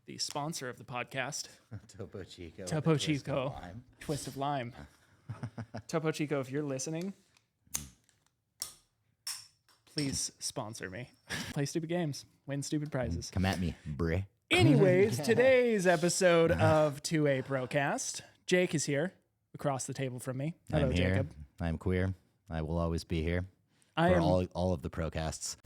the sponsor of the podcast. Topo Chico. Topo Chico. Twist of lime. Topo Chico, if you're listening, please sponsor me. Play stupid games. Win stupid prizes. Come at me, bruh. Anyways, today's episode of 2A Procast. Jake is here across the table from me. Hello, I'm here. Jacob. I'm queer. I will always be here I for am all of the Procasts.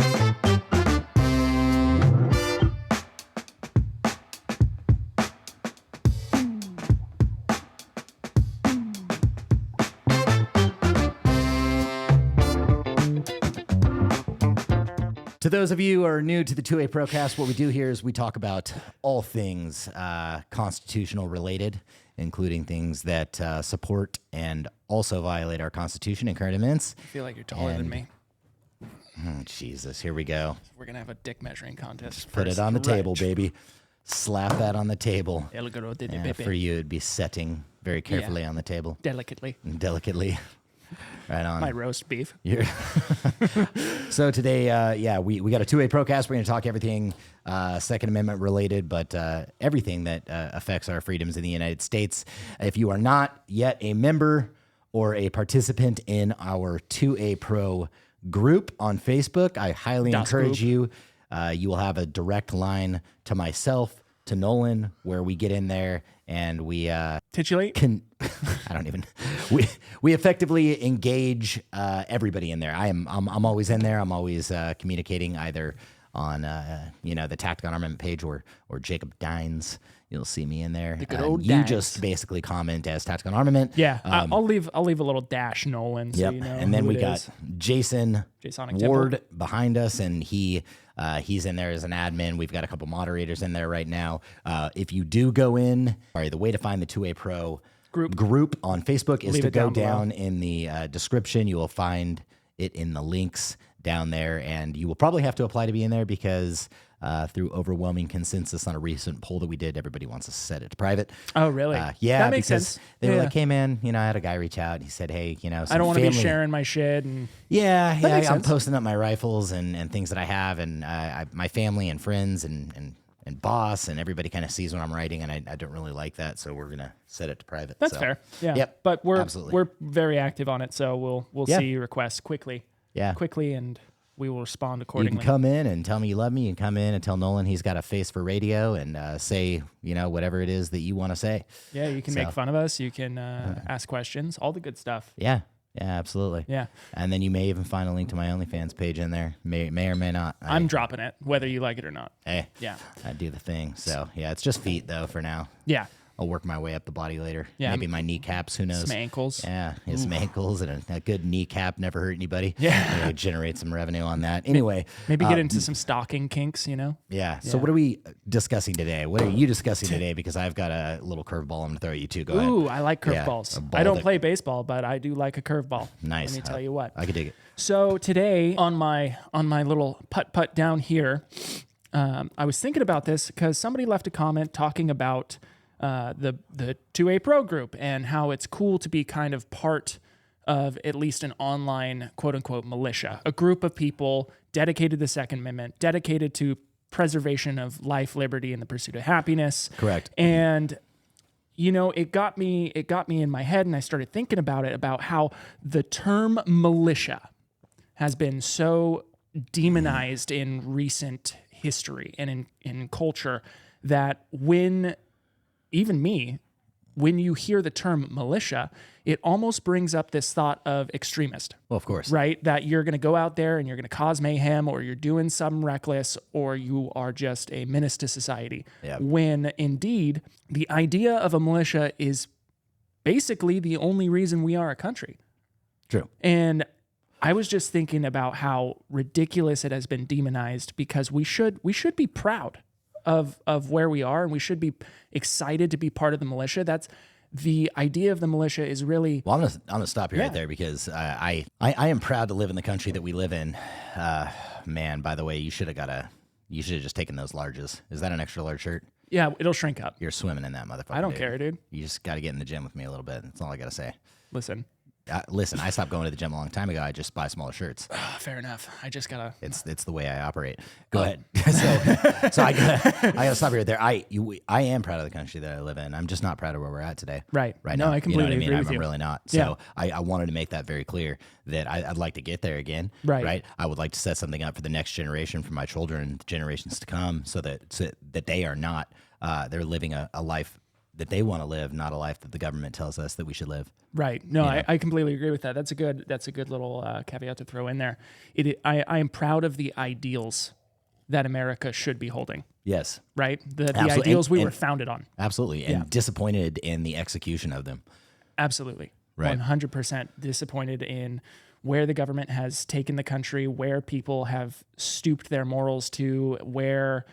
To those of you who are new to the 2A Procast, what we do here is we talk about all things constitutional related, including things that support and also violate our Constitution and current events. I feel like you're taller than me. Oh, Jesus, here we go. We're going to have a dick measuring contest. Put it on the table, baby. Slap that on the table. And for you, it'd be setting very carefully on the table. Delicately. Right on. My roast beef. So today, we got a 2A Procast. We're going to talk everything Second Amendment related, but everything that affects our freedoms in the United States. If you are not yet a member or a participant in our 2A Pro group on Facebook, I highly encourage you. You will have a direct line to myself, to Nolan, where we get in there and we titulate. We effectively engage everybody in there. I'm always in there. I'm always communicating either on the Tacticon Armament page or Jacob Dines. You'll see me in there. The good old you Dines. Just basically comment as Tacticon Armament. Yeah, I'll leave a little dash Nolan. So you know and then we got Jason Ward behind us, and he's in there as an admin. We've got a couple moderators in there right now. If you do go in, the way to find the 2A Pro group on Facebook is to go down in the description. You will find it in the links down there, and you will probably have to apply to be in there because through overwhelming consensus on a recent poll that we did, everybody wants to set it to private. Oh, really? Yeah, that makes sense. They were like, hey, man, I had a guy reach out. He said, hey, I don't want to be sharing my shit. And I'm posting up my rifles and things that I have, and my family and friends and boss and everybody kind of sees what I'm writing, and I don't really like that, so we're gonna set it to private. That's fair. Yeah. Yep. But we're very active on it, so we'll see requests quickly. Yeah. Quickly, and we will respond accordingly. You can come in and tell me you love me. You can come in and tell Nolan he's got a face for radio and say, whatever it is that you want to say. Yeah, you can make fun of us. You can ask questions, all the good stuff. Yeah. Yeah, absolutely. Yeah. And then you may even find a link to my OnlyFans page in there. May or may not. I'm dropping it, whether you like it or not. Hey. Yeah. I do the thing. So, yeah, it's just feet, though, for now. Yeah. I'll work my way up the body later. Yeah. Maybe my kneecaps, who knows? Some ankles. Yeah, some ankles and a good kneecap never hurt anybody. Yeah. Generate some revenue on that. Anyway. Maybe get into some stocking kinks, Yeah. So what are we discussing today? What are you discussing today? Because I've got a little curveball I'm going to throw at you too. Go ahead. Ooh, I like curveballs. I don't play baseball, but I do like a curveball. Nice. Let me tell you what. I could dig it. So today on my little putt down here, I was thinking about this because somebody left a comment talking about the 2A Pro group and how it's cool to be kind of part of at least an online quote unquote militia, a group of people dedicated to the Second Amendment, dedicated to preservation of life, liberty, and the pursuit of happiness. Correct. And it got me in my head, and I started thinking about it, about how the term militia has been so demonized in recent history and in culture that when you hear the term militia, it almost brings up this thought of extremist. Well, of course. Right? That you're going to go out there and you're going to cause mayhem, or you're doing something reckless, or you are just a menace to society. Yep. When indeed, the idea of a militia is basically the only reason we are a country. True. And I was just thinking about how ridiculous it has been demonized, because we should be proud of where we are, and we should be excited to be part of the militia. That's the idea of the militia is really... Well, I'm gonna stop you right there, because I am proud to live in the country that we live in. Man, by the way, you should have just taken those larges. Is that an extra large shirt? Yeah, it'll shrink up. You're swimming in that motherfucker. I don't care, dude. You just got to get in the gym with me a little bit. That's all I got to say. Listen, Listen, I stopped going to the gym a long time ago. I just buy smaller shirts. Fair enough. I just gotta. It's the way I operate. Go ahead. So I gotta stop you right there. I am proud of the country that I live in. I'm just not proud of where we're at today. Right. Right No, now. I completely agree with I'm you. really not. So I wanted to make that very clear that I'd like to get there again. Right. I would like to set something up for the next generation, for my children, generations to come, so that they are not they're living a life that they want to live, not a life that the government tells us that we should live. Right. No, I completely agree with that. That's a good little caveat to throw in there. I am proud of the ideals that America should be holding. Yes. Right. The Absolutely. ideals we were founded on. Absolutely. And disappointed in the execution of them. Absolutely. Right. 100% disappointed in where the government has taken the country, where people have stooped their morals to, where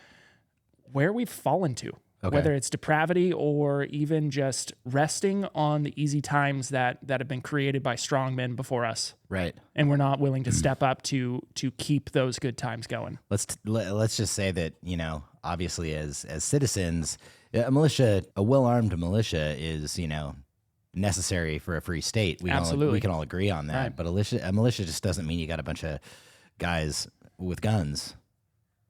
we've fallen to. Okay. Whether it's depravity or even just resting on the easy times that have been created by strong men before us. Right. And we're not willing to step up to keep those good times going. Let's just say that, obviously as citizens, a well-armed militia is, necessary for a free state. Absolutely. We can all agree on that. Right. But a militia just doesn't mean you got a bunch of guys with guns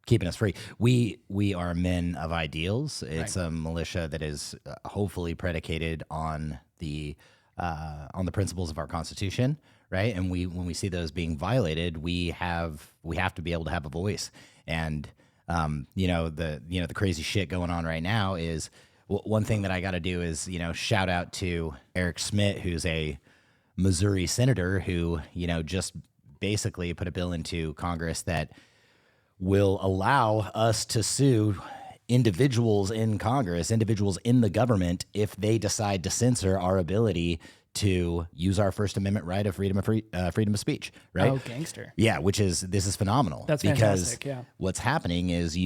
keeping us free. We are men of ideals. It's a militia that is hopefully predicated on the principles of our Constitution, right? And when we see those being violated, we have to be able to have a voice. And the crazy shit going on right now is one thing that I got to do is shout out to Eric Schmidt, who's a Missouri senator who just basically put a bill into Congress that will allow us to sue individuals in Congress, individuals in the government, if they decide to censor our ability to use our First Amendment right of freedom of speech, right? Oh, gangster. Yeah, this is phenomenal. That's because fantastic, yeah. What's happening is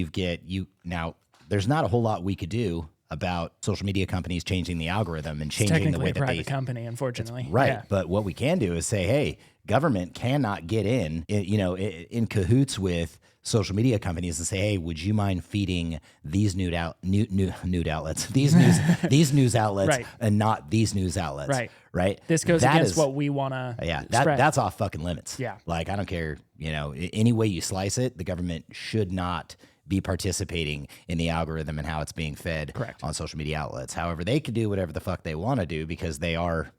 now there's not a whole lot we could do about social media companies changing the algorithm and changing the way a that private company, unfortunately. Right. Yeah. But what we can do is say, hey, government cannot get in cahoots with social media companies and say, hey, would you mind feeding these nude outlets, these news outlets, Right. and not these news outlets, Right. Right. This goes against what we want to spread. That's off fucking limits. Yeah. Like, I don't care, any way you slice it, the government should not be participating in the algorithm and how it's being fed Correct. on social media outlets. However, they could do whatever the fuck they want to do because they are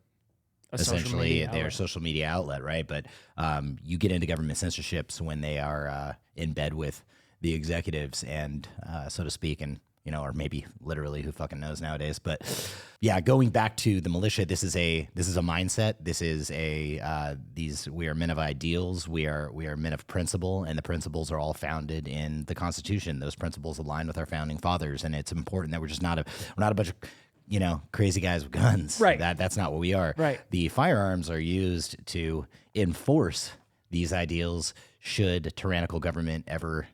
essentially they're a social media outlet, right? But you get into government censorships when they are in bed with the executives and so to speak, and or maybe literally, who fucking knows nowadays. But yeah, going back to the militia, this is a mindset. This is we are men of ideals. We are men of principle, and the principles are all founded in the Constitution. Those principles align with our founding fathers, and it's important that we're not a bunch of crazy guys with guns. Right. That's not what we are. Right. The firearms are used to enforce these ideals should tyrannical government ever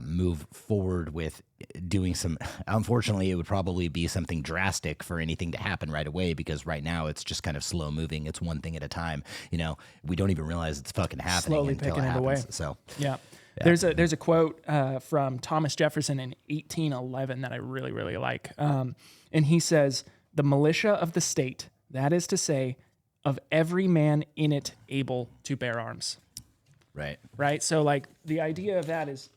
move forward with doing some. Unfortunately, it would probably be something drastic for anything to happen right away, because right now it's just kind of slow moving. It's one thing at a time. We don't even realize it's fucking happening Slowly until picking it it happens. away. So Yeah. There's a quote from Thomas Jefferson in 1811 that I really, really like. And he says, "The militia of the state, that is to say, of every man in it able to bear arms." right. Right? So like the idea of that is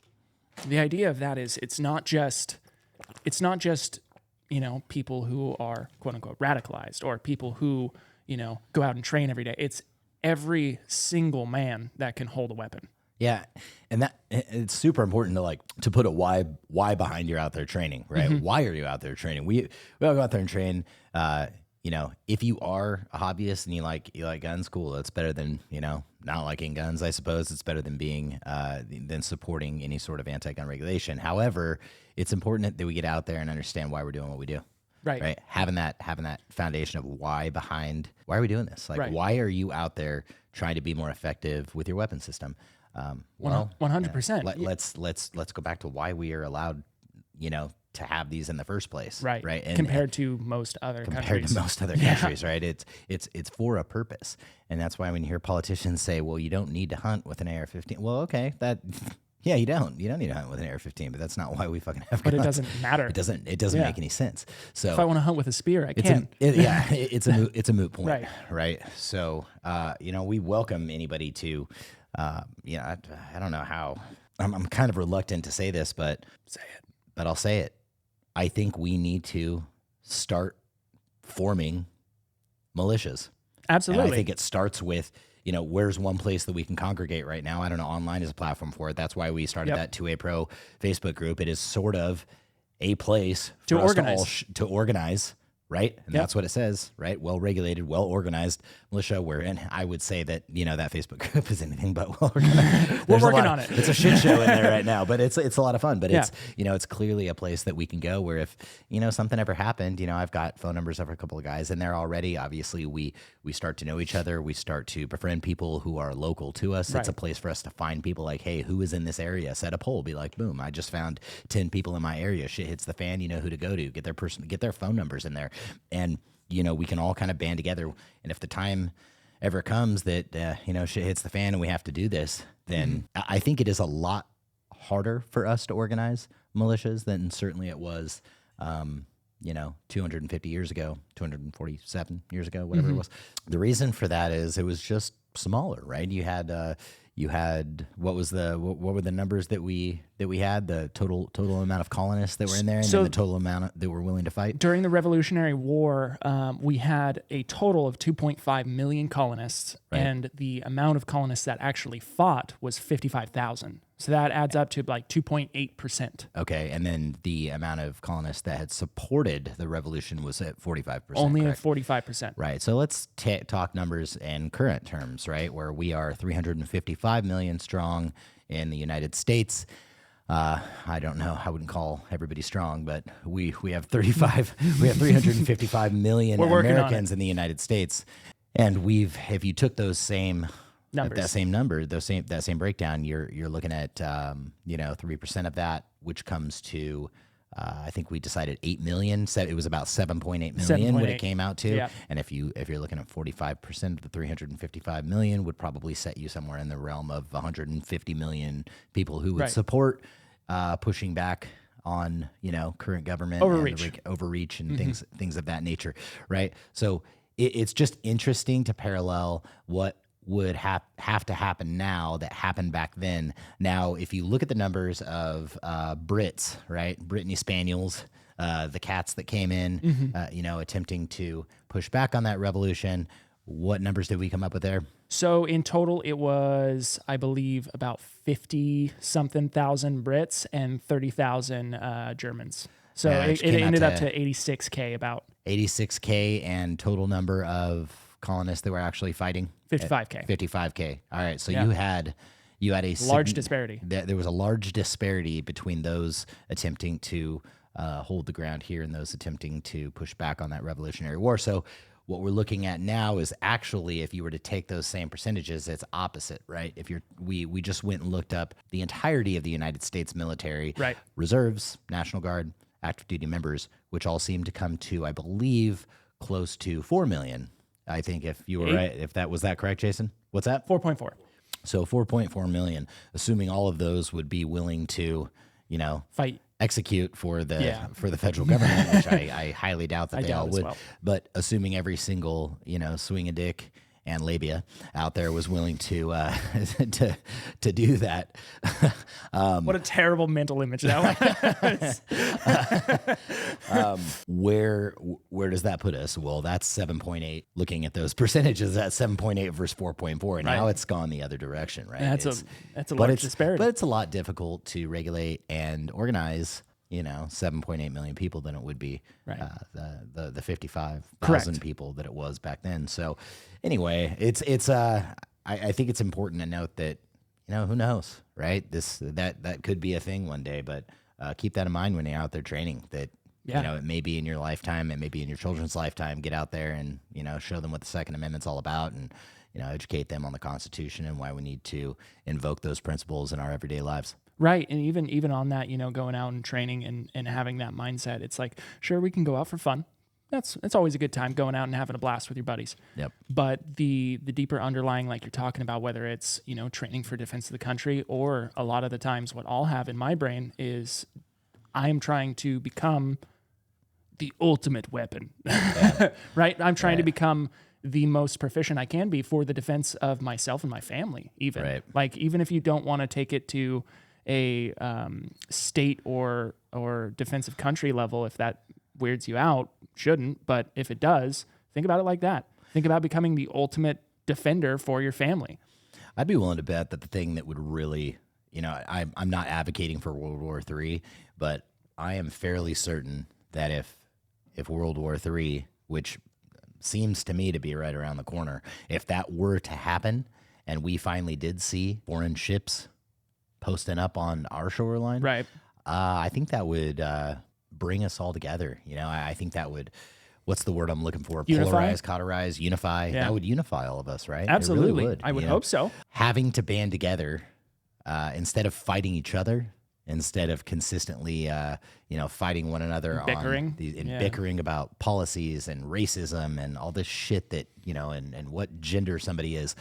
it's not just people who are quote unquote radicalized, or people who, go out and train every day. It's every single man that can hold a weapon. Yeah, and that it's super important to put a why behind you're out there training, right? Mm-hmm. Why are you out there training? We all go out there and train. If you are a hobbyist and you like guns, cool. That's better than not liking guns. I suppose it's better than being than supporting any sort of anti-gun regulation. However, it's important that we get out there and understand why we're doing what we do. Right. Having that foundation of why are we doing this? Right. Why are you out there trying to be more effective with your weapon system? 100%. Let's go back to why we are allowed, to have these in the first place. Right. And compared to most other countries. Countries, right? It's for a purpose. And that's why when you hear politicians say, well, you don't need to hunt with an AR-15. Well, okay, Yeah, you don't need to hunt with an AR-15, but that's not why we fucking have But guns. it doesn't matter. It doesn't Yeah. make any sense. So If I want to hunt with a spear, I it's can. it's a moot point, Right. So, we welcome anybody to, I don't know how. I'm kind of reluctant to say this, but I'll say it. I think we need to start forming militias. Absolutely. And I think it starts with, where's one place that we can congregate right now? I don't know. Online is a platform for it. That's why we started that 2A Pro Facebook group. It is sort of a place to for us organize. to organize, right? And that's what it says, right? Well-regulated, well-organized militia. And I would say that, that Facebook group is anything but well-organized. We're working on it. It's a shit show in there right now, but it's a lot of fun. But it's clearly a place that we can go where if, something ever happened, I've got phone numbers of a couple of guys in there already. Obviously, we start to know each other. We start to befriend people who are local to us. Right. It's a place for us to find people like, hey, who is in this area? Set a poll. Be like, boom, I just found 10 people in my area. Shit hits the fan. You know who to go to. Get their phone numbers in there. And, we can all kind of band together. And if the time ever comes that, shit hits the fan and we have to do this, then I think it is a lot harder for us to organize militias than certainly it was, 250 years ago, 247 years ago, whatever it was. The reason for that is it was just smaller, right? You had what were the numbers that we had, the total amount of colonists that were in there, and then the total amount that were willing to fight during the Revolutionary War. We had a total of 2.5 million colonists, and the amount of colonists that actually fought was 55,000. So that adds up to like 2.8%. Okay, and then the amount of colonists that had supported the revolution was at 45%. Only correct? at 45%. Right. So let's talk numbers in current terms, right? Where we are 355 million strong in the United States. I don't know. I wouldn't call everybody strong, but we have 355 million Americans in the United States, and if you took those same numbers. That same breakdown, you're looking at 3% of that, which comes to I think we decided 8 million. So it was about 7.8 million what it came out to. Yep. And if you're looking at 45% of the 355 million, would probably set you somewhere in the realm of 150 million people who would support pushing back on current government overreach and things of that nature, right? So it's just interesting to parallel what would have to happen now that happened back then. Now, if you look at the numbers of Brits, right, Brittany Spaniels, the cats that came in, attempting to push back on that revolution, what numbers did we come up with there? So in total, it was, I believe, about 50-something thousand Brits and 30,000 Germans. So it ended up to 86K about. 86K and total number of colonists that were actually fighting? 55K. 55K. All right. So you had a large disparity. There was a large disparity between those attempting to hold the ground here and those attempting to push back on that Revolutionary War. So what we're looking at now is actually, if you were to take those same percentages, it's opposite, right? We just went and looked up the entirety of the United States military, reserves, National Guard, active duty members, which all seem to come to, I believe, close to 4 million. I think if you were right, if that was that correct, Jason? What's that? 4.4. So 4.4 million, assuming all of those would be willing to, fight, execute for the federal government, which I highly doubt that they all would. Well. But assuming every single, swing a dick and labia out there was willing to to do that. What a terrible mental image that was. Where does that put us? Well, that's 7.8. Looking at those percentages, that's 7.8 versus 4.4, and now it's gone the other direction, right? That's a large disparity. But it's a lot difficult to regulate and organize. 7.8 million people than it would be the 55,000 people that it was back then. So anyway, I think it's important to note that, who knows, right? That could be a thing one day, but keep that in mind when you're out there training that, it may be in your lifetime, it may be in your children's lifetime. Get out there and, show them what the Second Amendment's all about and, educate them on the Constitution and why we need to invoke those principles in our everyday lives. Right. And even on that, going out and training and having that mindset, it's like, sure, we can go out for fun. it's always a good time going out and having a blast with your buddies. Yep. But the deeper underlying, like you're talking about, whether it's, training for defense of the country, or a lot of the times what I'll have in my brain is I'm trying to become the ultimate weapon, right? I'm trying to become the most proficient I can be for the defense of myself and my family, even. Right. Like, even if you don't want to take it to a state or defensive country level, if that weirds you out, shouldn't, but if it does, think about it like that. Think about becoming the ultimate defender for your family. I'd be willing to bet that the thing that would really, I'm not advocating for World War III, but I am fairly certain that if World War III, which seems to me to be right around the corner, if that were to happen and we finally did see foreign ships posting up on our shoreline, right? I think that would bring us all together. I think that would, what's the word I'm looking for? Unify? Polarize, cauterize, unify. Yeah. That would unify all of us, right? Absolutely. It really would. I would hope so. Having to band together instead of fighting each other, instead of consistently, fighting one another, bickering, bickering about policies and racism and all this shit that, and what gender somebody is.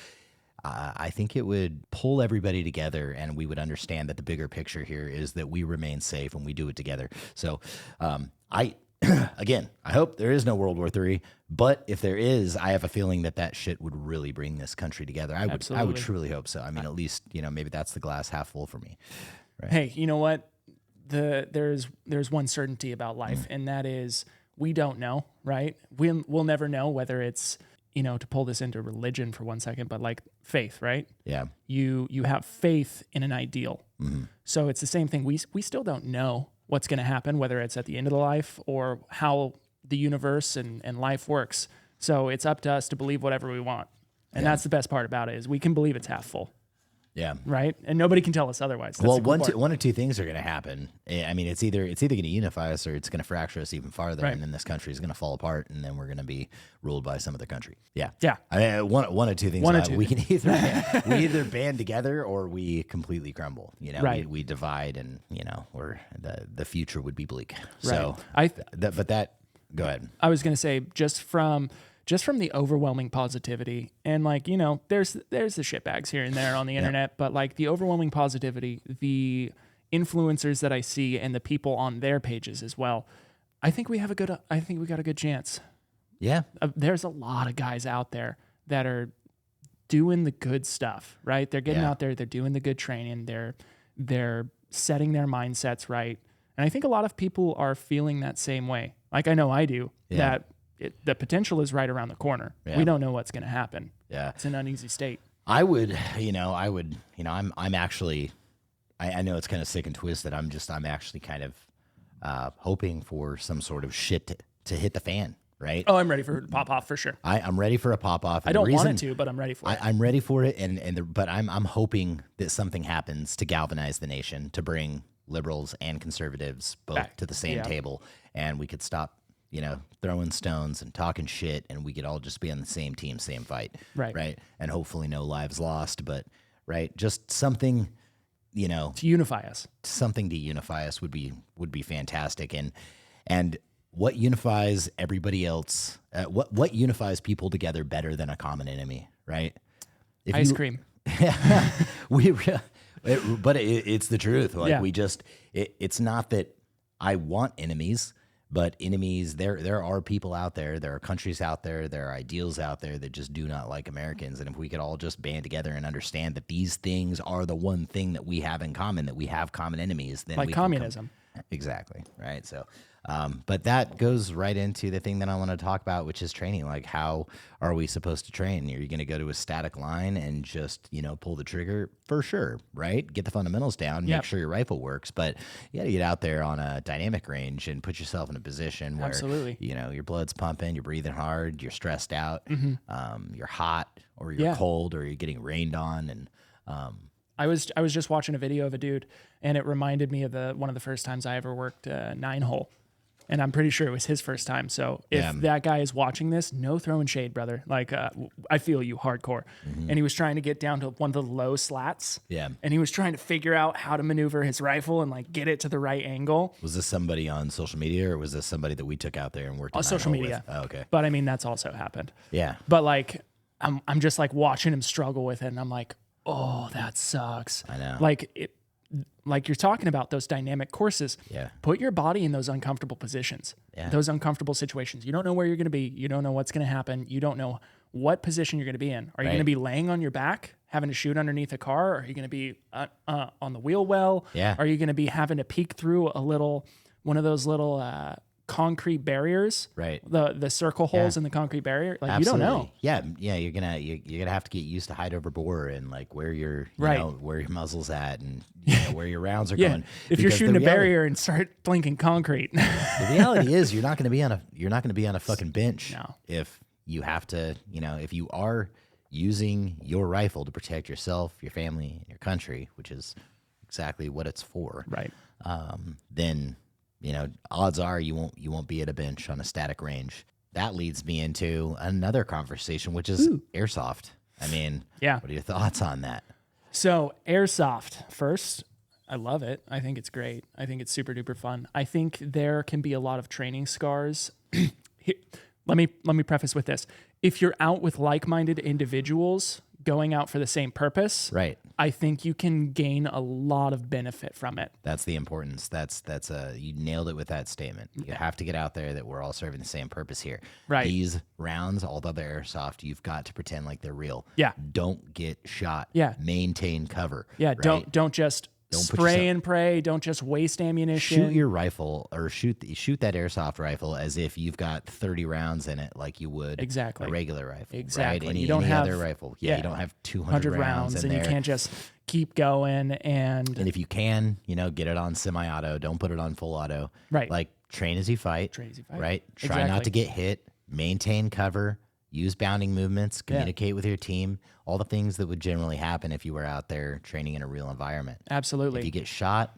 I think it would pull everybody together, and we would understand that the bigger picture here is that we remain safe and we do it together. So, again, I hope there is no World War III, but if there is, I have a feeling that shit would really bring this country together. I would truly hope so. I mean, at least, maybe that's the glass half full for me. Right? Hey, you know what? There's one certainty about life, and that is we don't know, right? We'll never know whether it's, to pull this into religion for 1 second, but like faith, right? Yeah. You have faith in an ideal. Mm-hmm. So it's the same thing. We still don't know what's going to happen, whether it's at the end of the life or how the universe and life works. So it's up to us to believe whatever we want. And that's the best part about it, is we can believe it's half full. Yeah. Right. And nobody can tell us otherwise. That's one or two things are going to happen. I mean, it's either going to unify us or it's going to fracture us even farther. Right. And then this country is going to fall apart, and then we're going to be ruled by some other country. Yeah. Yeah. I mean, one or two things. We can either band together or we completely crumble. Right. We divide, and or the future would be bleak. Right. So go ahead. I was going to say, just from the overwhelming positivity, and there's the shitbags here and there on the internet, but like the overwhelming positivity, the influencers that I see and the people on their pages as well, I think we got a good chance. Yeah. There's a lot of guys out there that are doing the good stuff, right? They're getting out there, they're doing the good training, they're setting their mindsets right. And I think a lot of people are feeling that same way. Like I know I do, that the potential is right around the corner. Yeah. We don't know what's going to happen. Yeah. It's an uneasy state. I'm actually, I know it's kind of sick and twisted. I'm actually kind of hoping for some sort of shit to hit the fan, right? Oh, I'm ready for it to pop off for sure. I'm ready for a pop off. I don't want it to, but I'm ready for it. I'm ready for it. But I'm hoping that something happens to galvanize the nation, to bring liberals and conservatives both back to the same table, and we could stop throwing stones and talking shit, and we could all just be on the same team, same fight. Right. And hopefully no lives lost, but just something, to unify us. Something to unify us would be fantastic. And what unifies everybody else, what unifies people together better than a common enemy, right? Ice cream. But it's the truth. It's not that I want enemies. But enemies, there are people out there, there are countries out there, there are ideals out there that just do not like Americans. And if we could all just band together and understand that these things are the one thing that we have in common, that we have common enemies, then like communism. Exactly. Right. So, but that goes right into the thing that I want to talk about, which is training. Like, how are we supposed to train? Are you going to go to a static line and just, pull the trigger? For sure. Right. Get the fundamentals down, make sure your rifle works. But you got to get out there on a dynamic range and put yourself in a position where, your blood's pumping, you're breathing hard, you're stressed out, you're hot, or you're cold, or you're getting rained on. And, I was just watching a video of a dude, and it reminded me of one of the first times I ever worked 9-hole. And I'm pretty sure it was his first time. So if that guy is watching this, no throwing shade, brother. Like, I feel you hardcore. And he was trying to get down to one of the low slats. Yeah. And he was trying to figure out how to maneuver his rifle and like get it to the right angle. Was this somebody on social media, or was this somebody that we took out there and worked on social media? Oh, okay. But I mean, that's also happened. Yeah. But like, I'm just like watching him struggle with it. And I'm like, oh, that sucks. I know. Like you're talking about those dynamic courses. Yeah. Put your body in those uncomfortable positions, those uncomfortable situations. You don't know where you're going to be. You don't know what's going to happen. You don't know what position you're going to be in. Are you going to be laying on your back, having to shoot underneath a car? Are you going to be on the wheel well? Yeah. Are you going to be having to peek through one of those little concrete barriers? Right. The circle holes in the concrete barrier. Like Absolutely. you don't know. Yeah. Yeah. You're gonna have to get used to height over bore and like where your where your muzzle's at and where your rounds are going. If you're shooting a barrier and start blinking concrete. The reality is you're not gonna be on a fucking bench. No. If you have to, if you are using your rifle to protect yourself, your family, and your country, which is exactly what it's for. Right. Then odds are you won't be at a bench on a static range. That leads me into another conversation, which is airsoft. I mean, what are your thoughts on that? So airsoft first, I love it. I think it's great. I think it's super duper fun. I think there can be a lot of training scars. Let me preface with this. If you're out with like-minded individuals going out for the same purpose, right, I think you can gain a lot of benefit from it. That's the importance. That's you nailed it with that statement. You have to get out there that we're all serving the same purpose here. Right. These rounds, although they're airsoft, you've got to pretend like they're real. Yeah. Don't get shot. Yeah. Maintain cover. Yeah. Right? Don't just spray and pray. Don't just waste ammunition. Shoot your rifle or shoot that airsoft rifle as if you've got 30 rounds in it, like you would a regular rifle. Exactly. Right? You don't have other rifle. Yeah, you don't have 200 rounds in and there. You can't just keep going. And if you can, get it on semi-auto. Don't put it on full auto. Right. Like train as you fight. Right. Try not to get hit. Maintain cover. Use bounding movements. Communicate with your team. All the things that would generally happen if you were out there training in a real environment. Absolutely. If you get shot,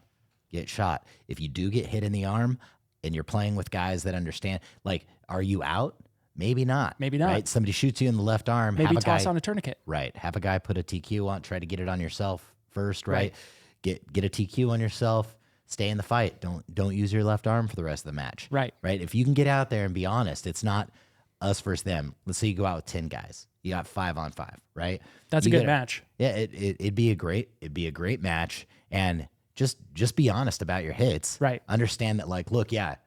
get shot. If you do get hit in the arm and you're playing with guys that understand, like, are you out? Maybe not. Maybe not. Right? Somebody shoots you in the left arm. Maybe toss on a tourniquet. Right. Have a guy put a TQ on. Try to get it on yourself first. Right. Get a TQ on yourself. Stay in the fight. Don't use your left arm for the rest of the match. Right. Right. If you can get out there and be honest, it's not us versus them. Let's say you go out with 10 guys. You got 5-on-5, right? That's a good match. Yeah, it'd be a great match. And just be honest about your hits. Right. Understand that, like, look, I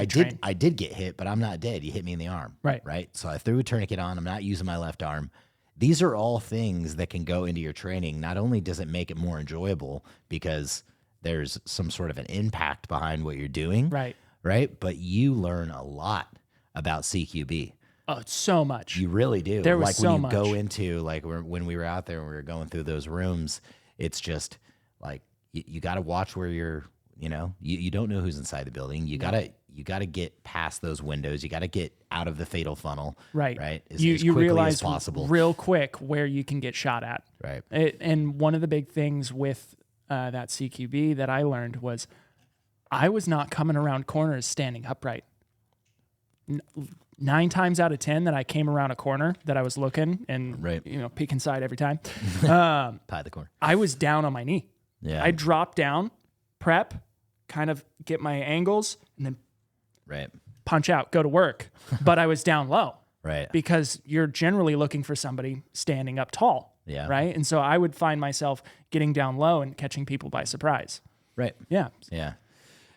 did get hit, but I'm not dead. You hit me in the arm. Right. Right. So I threw a tourniquet on. I'm not using my left arm. These are all things that can go into your training. Not only does it make it more enjoyable because there's some sort of an impact behind what you're doing. Right. Right. But you learn a lot about CQB. Oh, so much. You really do. There was like so when you much. go into, like, when we were out there and we were going through those rooms, it's just like you got to watch where you're. You don't know who's inside the building. You gotta get past those windows. You got to get out of the fatal funnel. Right. Right. You quickly realize as possible. real quick where you can get shot at. Right. And one of the big things with that CQB that I learned was I was not coming around corners standing upright. 9 times out of 10 that I came around a corner that I was looking and peek inside every time. Pie the corner. I was down on my knee. Yeah. I dropped down, prep, kind of get my angles, and then punch out, go to work. But I was down low. Right. Because you're generally looking for somebody standing up tall. Yeah. Right. And so I would find myself getting down low and catching people by surprise. Right. Yeah. Yeah.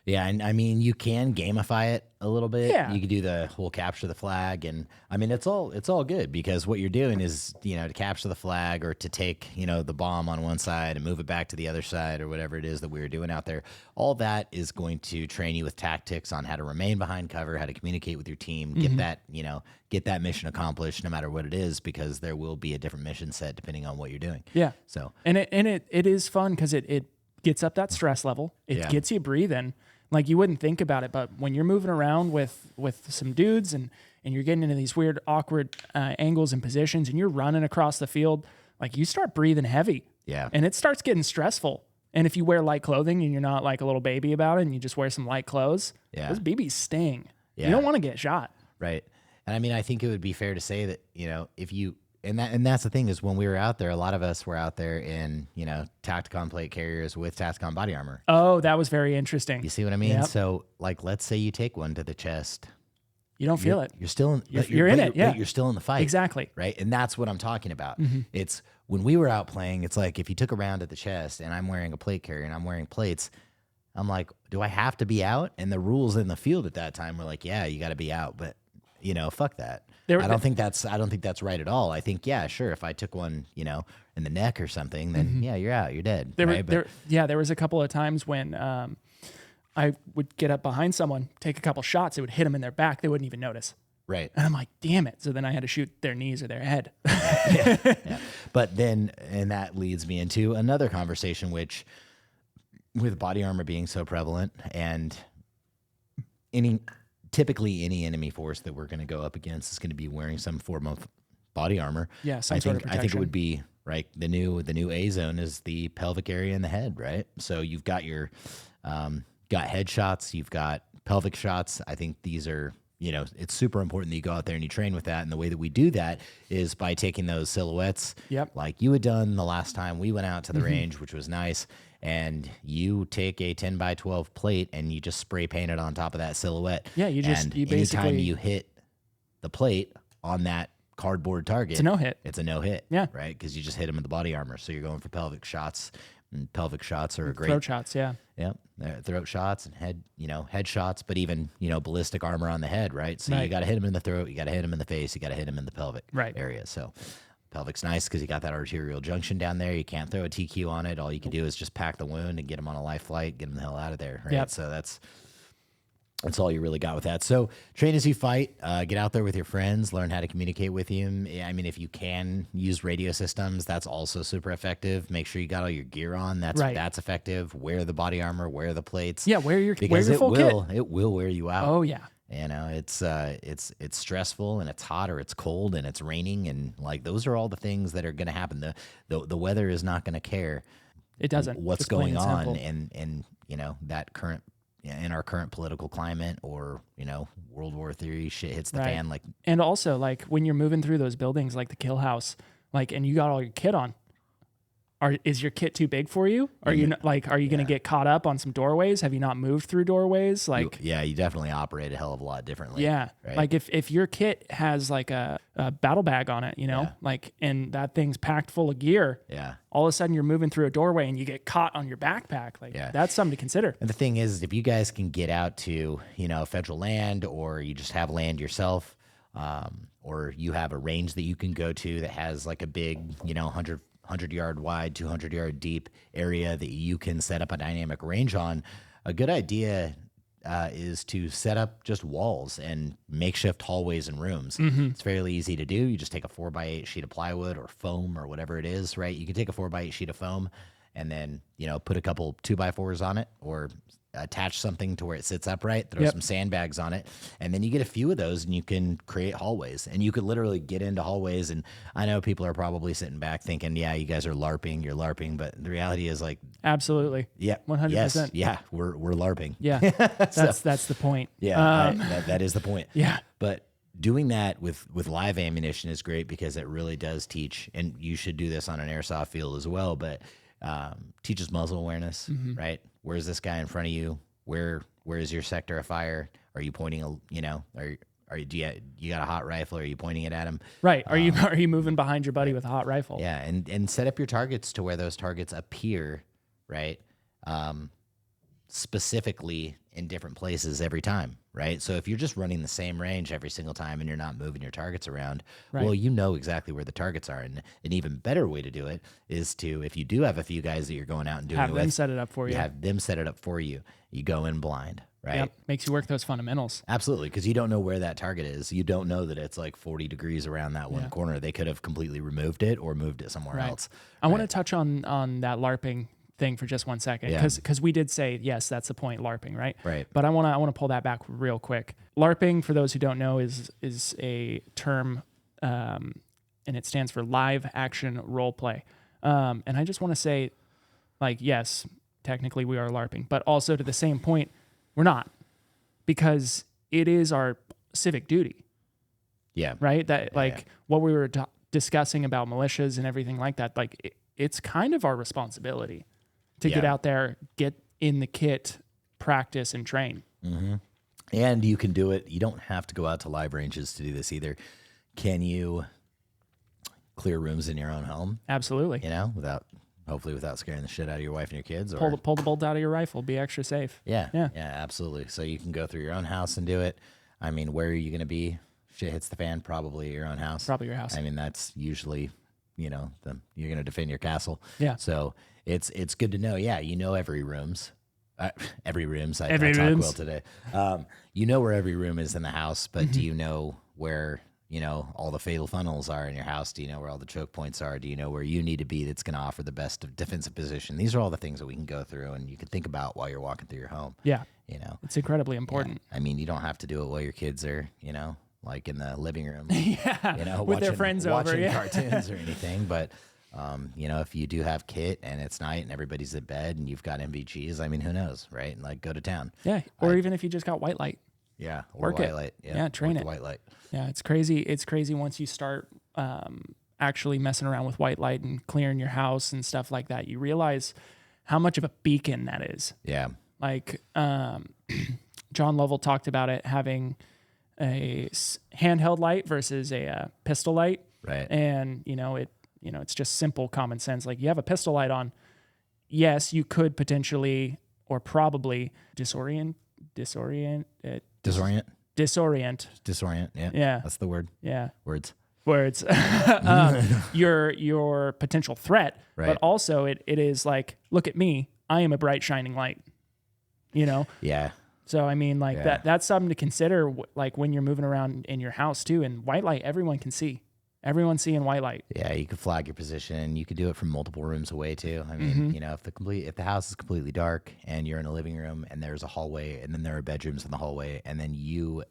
Yeah, and I mean, you can gamify it a little bit. Yeah. You could do the whole capture the flag, and I mean, it's all good because what you're doing is, to capture the flag or to take, the bomb on one side and move it back to the other side or whatever it is that we were doing out there. All that is going to train you with tactics on how to remain behind cover, how to communicate with your team, get that mission accomplished no matter what it is, because there will be a different mission set depending on what you're doing. Yeah. So and it is fun because it gets up that stress level. It gets you breathing. Like, you wouldn't think about it, but when you're moving around with some dudes and you're getting into these weird, awkward angles and positions and you're running across the field, like, you start breathing heavy. Yeah. And it starts getting stressful. And if you wear light clothing and you're not like a little baby about it and you just wear some light clothes, those BBs sting. Yeah. You don't want to get shot. Right. And I mean, I think it would be fair to say that, if you, and that's the thing is when we were out there, a lot of us were out there in, Tacticon plate carriers with Tacticon body armor. Oh, that was very interesting. You see what I mean? Yep. So like, let's say you take one to the chest. You don't feel it. You're still in, you're in it. Yeah. You're still in the fight. Exactly. Right. And that's what I'm talking about. Mm-hmm. It's when we were out playing, it's like if you took a round at the chest and I'm wearing a plate carrier and I'm wearing plates, I'm like, do I have to be out? And the rules in the field at that time were like, yeah, you got to be out. But, fuck that. I don't think that's right at all. I think, yeah, sure. If I took one, in the neck or something, then yeah, you're out, you're dead. There was a couple of times when I would get up behind someone, take a couple shots, it would hit them in their back. They wouldn't even notice. Right. And I'm like, damn it. So then I had to shoot their knees or their head. Yeah. But then, and that leads me into another conversation, which with body armor being so prevalent and typically any enemy force that we're going to go up against is going to be wearing some form of body armor. Yeah. I think it would be right. The new A zone is the pelvic area and the head, right? So you've got your, got head shots, you've got pelvic shots. I think these are, it's super important that you go out there and you train with that. And the way that we do that is by taking those silhouettes, like you had done the last time we went out to the range, which was nice. And you take a 10 by 12 plate and you just spray paint it on top of that silhouette. Yeah, you basically, anytime you hit the plate on that cardboard target, it's a no hit. It's a no hit. Yeah. Right? Because you just hit them with the body armor. So you're going for pelvic shots. And pelvic shots are a great throat shots, yeah. Yeah. Throat shots and head shots, but even, ballistic armor on the head, right? So you got to hit them in the throat, you got to hit them in the face, you got to hit them in the pelvic area. So pelvic's nice because you got that arterial junction down there. You can't throw a TQ on it. All you can do is just pack the wound and get them on a life flight, get them the hell out of there, right? Yep. So that's all you really got with that. So train as you fight, get out there with your friends, learn how to communicate with them. I mean, if you can use radio systems, that's also super effective. Make sure you got all your gear on. That's effective. Wear the body armor, wear the plates. Yeah, wear your full kit. Kit. It will wear you out. Oh yeah. It's stressful and it's hot or it's cold and it's raining and like those are all the things that are going to happen. The weather is not going to care. It doesn't. What's going on and that current. In our current political climate or, World War III shit hits the fan. And also like when you're moving through those buildings, like the kill house, and you got all your kit on, is your kit too big for you? Are you going to get caught up on some doorways? Have you not moved through doorways? You definitely operate a hell of a lot differently. Yeah. Right? Like if your kit has like a battle bag on it, and that thing's packed full of gear. Yeah. All of a sudden you're moving through a doorway and you get caught on your backpack. That's something to consider. And the thing is, if you guys can get out to, federal land or you just have land yourself, or you have a range that you can go to that has like a big, 100 yard wide, 200 yard deep area that you can set up a dynamic range on, a good idea is to set up just walls and makeshift hallways and rooms. Mm-hmm. It's fairly easy to do. You just take a 4x8 sheet of plywood or foam or whatever it is, right? You can take a 4x8 sheet of foam and then, put a couple 2x4s on it or attach something to where it sits upright, throw some sandbags on it, and then you get a few of those and you can create hallways. And you could literally get into hallways. And I know people are probably sitting back thinking, yeah, you guys are LARPing, you're LARPing, but the reality is absolutely. Yeah. 100%. Yes, yeah, we're LARPing. Yeah. That's the point. Yeah. That is the point. Yeah. But doing that with live ammunition is great because it really does teach, and you should do this on an airsoft field as well, but teaches muzzle awareness, right? Where's this guy in front of you? Where is your sector of fire? Are you pointing you got a hot rifle? Are you pointing it at him? Right. Are you moving behind your buddy with a hot rifle? Yeah, and set up your targets to where those targets appear, right? Specifically in different places every time, right? So if you're just running the same range every single time and you're not moving your targets around, well, you know exactly where the targets are. And an even better way to do it is to, if you do have a few guys that you're going out and doing have them set it up for you. Have them set it up for you. You go in blind, right? Yep. Makes you work those fundamentals. Absolutely, because you don't know where that target is. You don't know that it's like 40 degrees around that one corner. They could have completely removed it or moved it somewhere else. I want to touch on that LARPing thing for just 1 second, because we did say, yes, that's the point, LARPing, right? Right. But I want to pull that back real quick. LARPing, for those who don't know, is a term, and it stands for live action role play. And I just want to say, yes, technically we are LARPing, but also to the same point, we're not, because it is our civic duty, Yeah. right? That like what we were discussing about militias and everything like that, like it's kind of our responsibility to get out there, get in the kit, practice and train. Mm-hmm. And you can do it. You don't have to go out to live ranges to do this either. Can you clear rooms in your own home? Absolutely. You know, hopefully without scaring the shit out of your wife and your kids. Or Pull the bolt out of your rifle. Be extra safe. Yeah, absolutely. So you can go through your own house and do it. I mean, where are you going to be? Shit hits the fan, probably your own house. Probably your house. I mean, that's usually, you know, you're going to defend your castle. Yeah. So it's good to know. Yeah, you know every room's. Every room's. I Every talk room's. well today. You know where every room is in the house, but do you know where, you know, all the fatal funnels are in your house? Do you know where all the choke points are? Do you know where you need to be that's going to offer the best defensive position? These are all the things that we can go through and you can think about while you're walking through your home. Yeah. You know, it's incredibly important. Yeah. I mean, you don't have to do it while your kids are, you know, like in the living room, yeah, you know, with their friends over, watching cartoons or anything. But, you know, if you do have kit and it's night and everybody's at bed and you've got MVGs, I mean, who knows, right? And like go to town. Yeah. Or even if you just got white light. Yeah. Or work white it. light. Yeah. Train it. White light. Yeah. It's crazy. It's crazy once you start actually messing around with white light and clearing your house and stuff like that. You realize how much of a beacon that is. Yeah. Like John Lovell talked about it having a handheld light versus a pistol light. Right. And, it's just simple common sense. Like you have a pistol light on. Yes, you could potentially or probably disorient. Yeah. Yeah. That's the word. Yeah. Words. Your potential threat, right. But also it is like, look at me. I am a bright shining light, you know? Yeah. So, I mean, like that's something to consider, like when you're moving around in your house too. And white light, everyone can see. Everyone's seeing white light. Yeah, you could flag your position. You could do it from multiple rooms away too. I mean, you know, if the house is completely dark and you're in a living room and there's a hallway and then there are bedrooms in the hallway and then you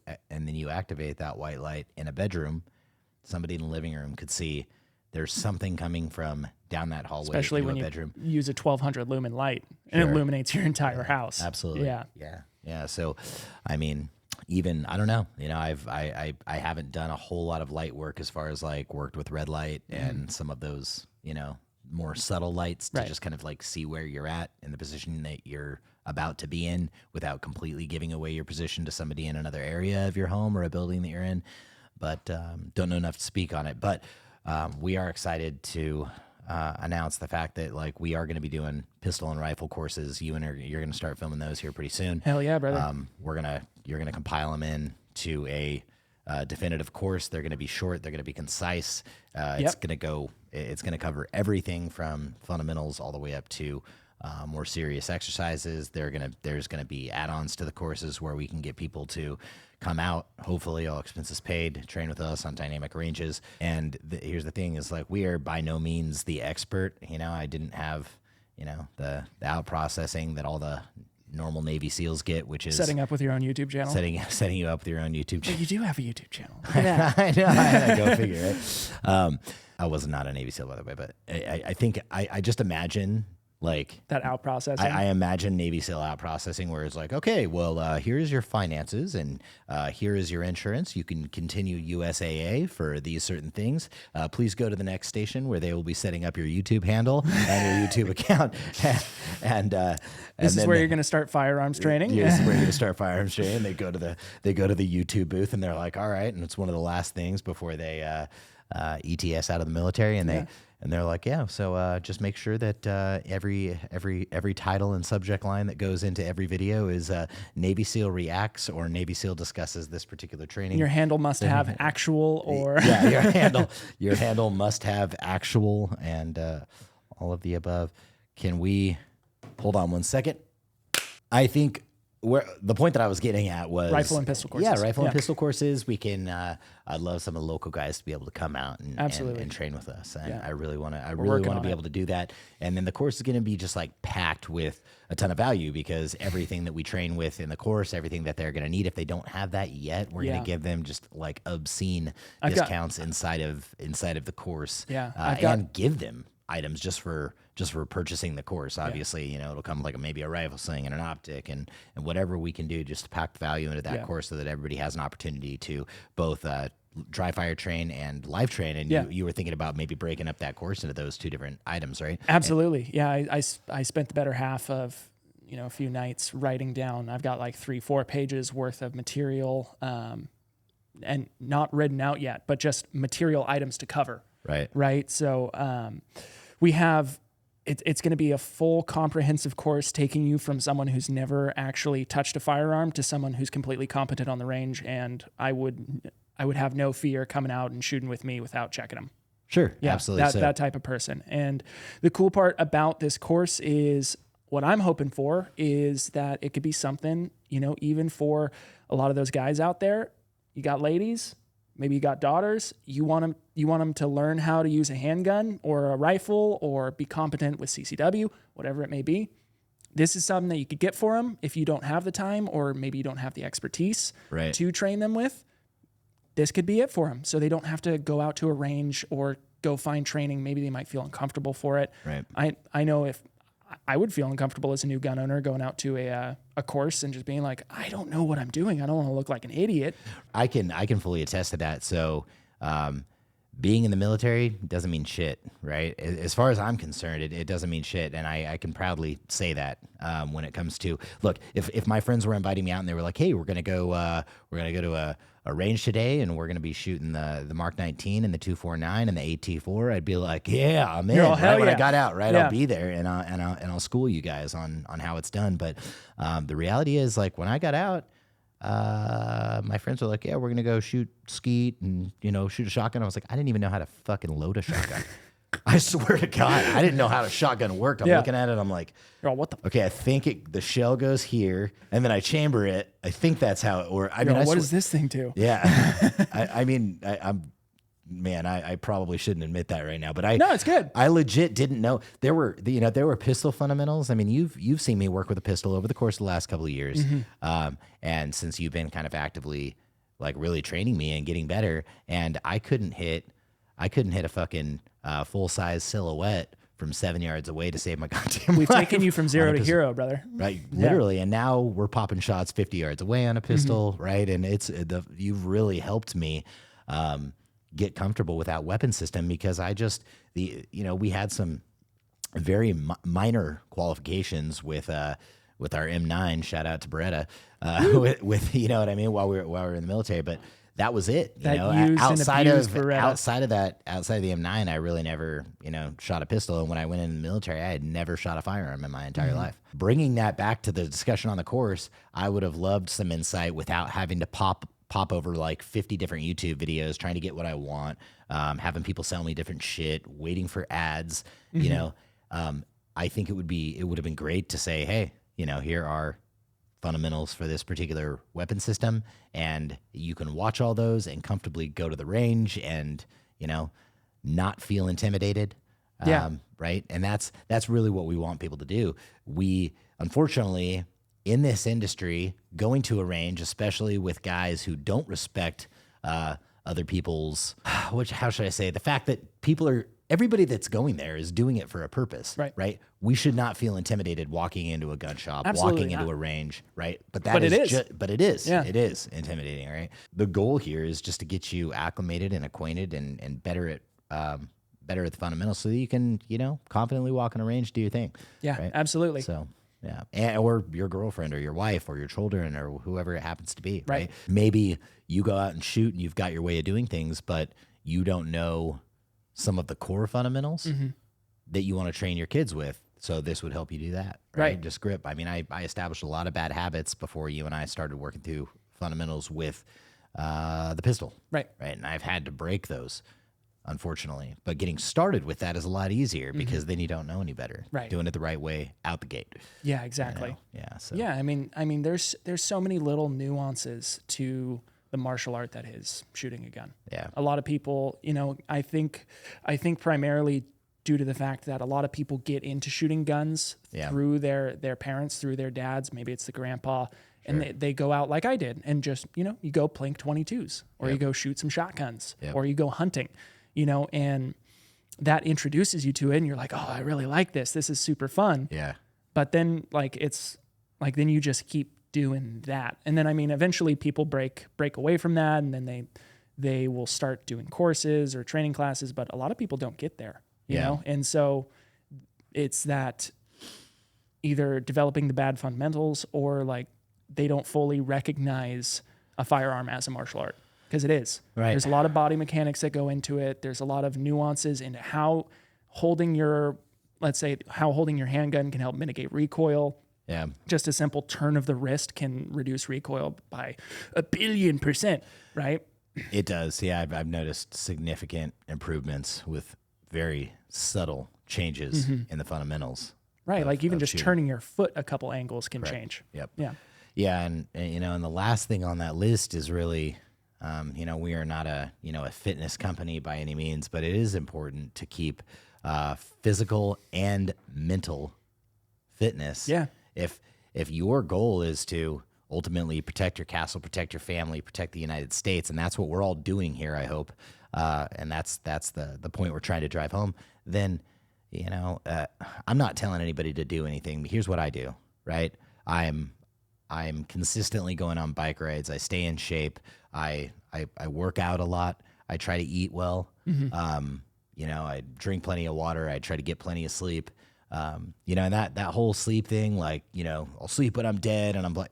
activate that white light in a bedroom, somebody in the living room could see there's something coming from down that hallway. Especially when you use a 1200 lumen light and it illuminates your entire house. Absolutely. Yeah. So, I mean, even I don't know, you know, I haven't done a whole lot of light work as far as like worked with red light and some of those, you know, more subtle lights to just kind of like see where you're at in the position that you're about to be in without completely giving away your position to somebody in another area of your home or a building that you're in. But don't know enough to speak on it. But we are excited to announce the fact that like we are going to be doing pistol and rifle courses. You're going to start filming those here pretty soon. Hell yeah, brother. You're going to compile them in to a definitive course. They're going to be short. They're going to be concise. It's going to cover everything from fundamentals all the way up to more serious exercises. There's going to be add-ons to the courses where we can get people to come out, hopefully all expenses paid, train with us on dynamic ranges. And here's the thing is like, we are by no means the expert. You know, I didn't have, you know, the out processing that all the normal Navy SEALs get, which is setting up with your own YouTube channel, setting you up with your own YouTube channel. You do have a YouTube channel. I know. I go figure it. I was not a Navy SEAL, by the way, but I think I just imagine like that out processing. I imagine Navy SEAL out processing where it's like, okay, well, here's your finances and here is your insurance. You can continue USAA for these certain things. Please go to the next station where they will be setting up your YouTube handle and your YouTube account. and this is where you're going to start firearms training. Yeah, this is where you're going to start firearms training. They go to the YouTube booth and they're like, all right, and it's one of the last things before they ETS out of the military, and they're like, yeah, so just make sure that every title and subject line that goes into every video is Navy SEAL reacts or Navy SEAL discusses this particular training. Your handle must have actual or your handle must have actual and all of the above. Can we hold on one second? I think the point that I was getting at was rifle and pistol courses. Yeah, rifle and pistol courses. We can. I'd love some of the local guys to be able to come out and train with us. And I really want to. I really want to be able to do that. And then the course is going to be just like packed with a ton of value because everything that we train with in the course, everything that they're going to need, if they don't have that yet, we're going to give them just like obscene discounts inside of the course. Yeah, and give them items just for purchasing the course. Obviously, you know, it'll come like maybe a rifle sling and an optic and whatever we can do just to pack value into that course so that everybody has an opportunity to both dry fire train and live train. And you were thinking about maybe breaking up that course into those two different items, right? Absolutely. I spent the better half of, you know, a few nights writing down. I've got like 3-4 pages worth of material, and not written out yet, but just material items to cover. Right. So we have, it's going to be a full comprehensive course taking you from someone who's never actually touched a firearm to someone who's completely competent on the range. And I would have no fear coming out and shooting with me without checking them. Sure. Yeah, Absolutely. That type of person. And the cool part about this course is what I'm hoping for is that it could be something, you know, even for a lot of those guys out there. You got ladies, maybe you got daughters, you want them to learn how to use a handgun or a rifle or be competent with CCW, whatever it may be. This is something that you could get for them if you don't have the time or maybe you don't have the expertise to train them with. This could be it for them. So they don't have to go out to a range or go find training. Maybe they might feel uncomfortable for it. Right. I know if I would feel uncomfortable as a new gun owner going out to a course and just being like, I don't know what I'm doing. I don't want to look like an idiot. I can fully attest to that. So, being in the military doesn't mean shit, right? As far as I'm concerned, it doesn't mean shit. And I can proudly say that, when it comes to, look, if my friends were inviting me out and they were like, hey, we're going to go to a range today and we're going to be shooting the Mark 19 and the 249 and the AT4, I'd be like, yeah, I'm in. Right when I got out, right? I'll be there and I'll school you guys on how it's done. But, the reality is, like, when I got out, my friends were like, yeah, we're going to go shoot skeet and, you know, shoot a shotgun. I was like, I didn't even know how to fucking load a shotgun. I swear to God, I didn't know how a shotgun worked. I'm looking at it. I'm like, what the? Okay, I think the shell goes here, and then I chamber it. I think that's how it works. I mean, what does this thing do? Yeah, I probably shouldn't admit that right now, but no, it's good. I legit didn't know there were pistol fundamentals. I mean, you've seen me work with a pistol over the course of the last couple of years, and since you've been kind of actively like really training me and getting better, and I couldn't hit a fucking full size silhouette from 7 yards away to save my goddamn We've life taken you from zero to hero, brother. Right, literally, and now we're popping shots 50 yards away on a pistol, right? And you've really helped me get comfortable with that weapon system because we had some very minor qualifications with our M9. Shout out to Beretta, with you know what I mean, while we were in the military, but. That was it. Outside of the M9, I really never, shot a pistol. And when I went in the military, I had never shot a firearm in my entire life. Bringing that back to the discussion on the course, I would have loved some insight without having to pop over like 50 different YouTube videos, trying to get what I want, having people sell me different shit, waiting for ads. I think it would have been great to say, hey, here are fundamentals for this particular weapon system, and you can watch all those and comfortably go to the range and not feel intimidated. Right. And that's really what we want people to do. We, unfortunately, in this industry, going to a range, especially with guys who don't respect other people's, how should I say, the fact that everybody that's going there is doing it for a purpose, right? We should not feel intimidated walking into a gun shop, walking into a range, right? But it is. Yeah. It is intimidating, right? The goal here is just to get you acclimated and acquainted and better at the fundamentals so that you can, confidently walk on a range, do your thing. Yeah, right? absolutely. So, yeah. Or your girlfriend or your wife or your children or whoever it happens to be, right? Maybe you go out and shoot and you've got your way of doing things, but you don't know some of the core fundamentals that you want to train your kids with. So this would help you do that, right? Just grip. I mean, I established a lot of bad habits before you and I started working through fundamentals with the pistol, right? And I've had to break those, unfortunately. But getting started with that is a lot easier because then you don't know any better. Right. Doing it the right way out the gate. Yeah, exactly. Yeah. So. Yeah, I mean, there's so many little nuances to the martial art that is shooting a gun. Yeah. A lot of people, I think primarily due to the fact that a lot of people get into shooting guns through their parents, through their dads, maybe it's the grandpa, and they go out like I did and just, you go plink 22s or you go shoot some shotguns or you go hunting, and that introduces you to it and you're like, oh, I really like this. This is super fun. Yeah. But then like, it's like, then you just keep doing that. And then, I mean, eventually people break away from that. And then they will start doing courses or training classes, but a lot of people don't get there, you know? And so it's that either developing the bad fundamentals or like they don't fully recognize a firearm as a martial art. Because it is. Right. There's a lot of body mechanics that go into it. There's a lot of nuances into how holding your handgun can help mitigate recoil. Yeah. Just a simple turn of the wrist can reduce recoil by 1,000,000,000%, right? It does. Yeah, I've noticed significant improvements with very subtle changes in the fundamentals. Right, like even just turning your foot a couple angles can change. Yep. Yeah. Yeah, and you know, and the last thing on that list is really, you know, we are not a fitness company by any means, but it is important to keep physical and mental fitness. Yeah. If your goal is to ultimately protect your castle, protect your family, protect the United States, and that's what we're all doing here, I hope, and that's the point we're trying to drive home, then, you know, I'm not telling anybody to do anything, but here's what I do, right? I'm consistently going on bike rides. I stay in shape. I work out a lot. I try to eat well. You know, I drink plenty of water. I try to get plenty of sleep. You know, and that whole sleep thing, like, you know, I'll sleep when I'm dead, and I'm like,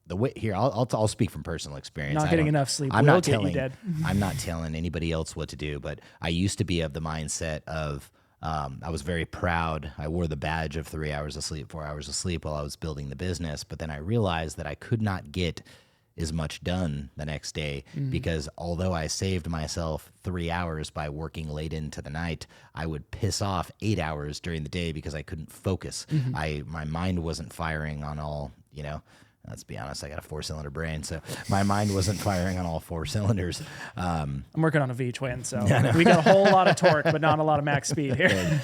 the way here, I'll speak from personal experience. Not getting enough sleep I'm will not get telling, you dead. I'm not telling anybody else what to do, but I used to be of the mindset of, I was very proud. I wore the badge of 3 hours of sleep, 4 hours of sleep while I was building the business. But then I realized that I could not get as much done the next day because although I saved myself 3 hours by working late into the night, I would piss off 8 hours during the day because I couldn't focus. My mind wasn't firing on all, you know. Let's be honest, I got a 4-cylinder brain, so my mind wasn't firing on all 4 cylinders. I'm working on a V-twin, so we got a whole lot of torque, but not a lot of max speed here.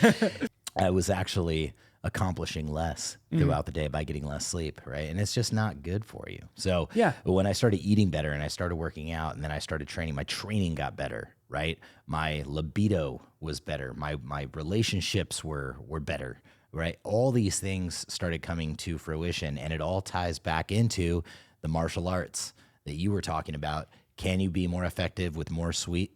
I was actually accomplishing less throughout the day by getting less sleep, right? And it's just not good for you. So when I started eating better and I started working out and then I started training, my training got better, right? My libido was better. My relationships were better. Right? All these things started coming to fruition, and it all ties back into the martial arts that you were talking about. Can you be more effective with more sleep,